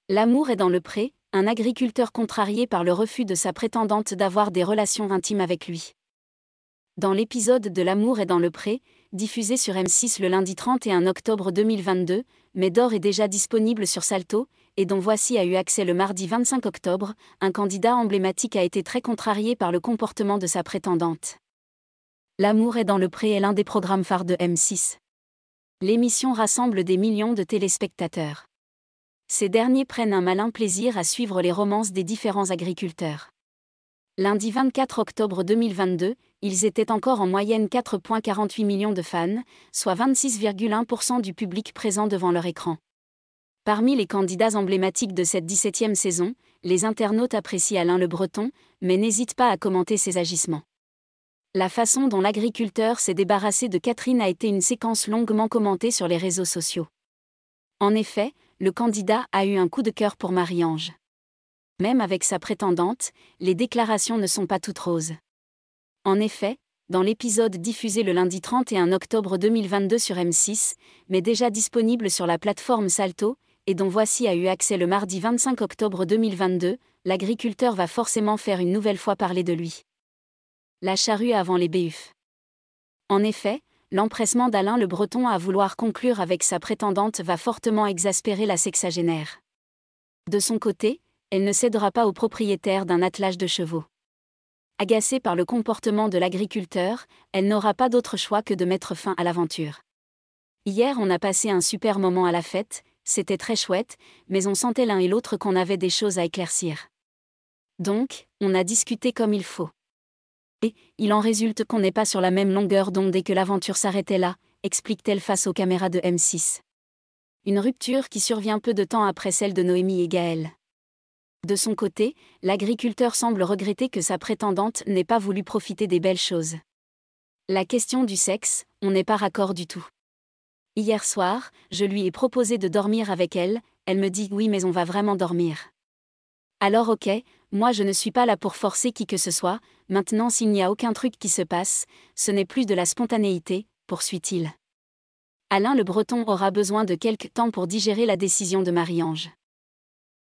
L'amour est dans le pré, un agriculteur contrarié par le refus de sa prétendante d'avoir des relations intimes avec lui. Dans l'épisode de L'amour est dans le pré, diffusé sur M6 le lundi 31 octobre 2022, Médor est déjà disponible sur Salto, et dont Voici a eu accès le mardi 25 octobre, un candidat emblématique a été très contrarié par le comportement de sa prétendante. L'amour est dans le pré est l'un des programmes phares de M6. L'émission rassemble des millions de téléspectateurs. Ces derniers prennent un malin plaisir à suivre les romances des différents agriculteurs. Lundi 24 octobre 2022, ils étaient encore en moyenne 4,48 millions de fans, soit 26,1% du public présent devant leur écran. Parmi les candidats emblématiques de cette 17e saison, les internautes apprécient Alain Le Breton, mais n'hésitent pas à commenter ses agissements. La façon dont l'agriculteur s'est débarrassé de Catherine a été une séquence longuement commentée sur les réseaux sociaux. En effet, le candidat a eu un coup de cœur pour Marie-Ange. Même avec sa prétendante, les déclarations ne sont pas toutes roses. En effet, dans l'épisode diffusé le lundi 31 octobre 2022 sur M6, mais déjà disponible sur la plateforme Salto, et dont Voici a eu accès le mardi 25 octobre 2022, l'agriculteur va forcément faire une nouvelle fois parler de lui. La charrue avant les béhufs. En effet, l'empressement d'Alain Le Breton à vouloir conclure avec sa prétendante va fortement exaspérer la sexagénaire. De son côté, elle ne cédera pas au propriétaire d'un attelage de chevaux. Agacée par le comportement de l'agriculteur, elle n'aura pas d'autre choix que de mettre fin à l'aventure. Hier, on a passé un super moment à la fête, c'était très chouette, mais on sentait l'un et l'autre qu'on avait des choses à éclaircir. Donc, on a discuté comme il faut. Et, il en résulte qu'on n'est pas sur la même longueur d'onde et que l'aventure s'arrêtait là, explique-t-elle face aux caméras de M6. Une rupture qui survient peu de temps après celle de Noémie et Gaël. De son côté, l'agriculteur semble regretter que sa prétendante n'ait pas voulu profiter des belles choses. La question du sexe, on n'est pas raccord du tout. Hier soir, je lui ai proposé de dormir avec elle, elle me dit oui mais on va vraiment dormir. Alors ok, moi je ne suis pas là pour forcer qui que ce soit, maintenant s'il n'y a aucun truc qui se passe, ce n'est plus de la spontanéité, poursuit-il. Alain Le Breton aura besoin de quelque temps pour digérer la décision de Marie-Ange.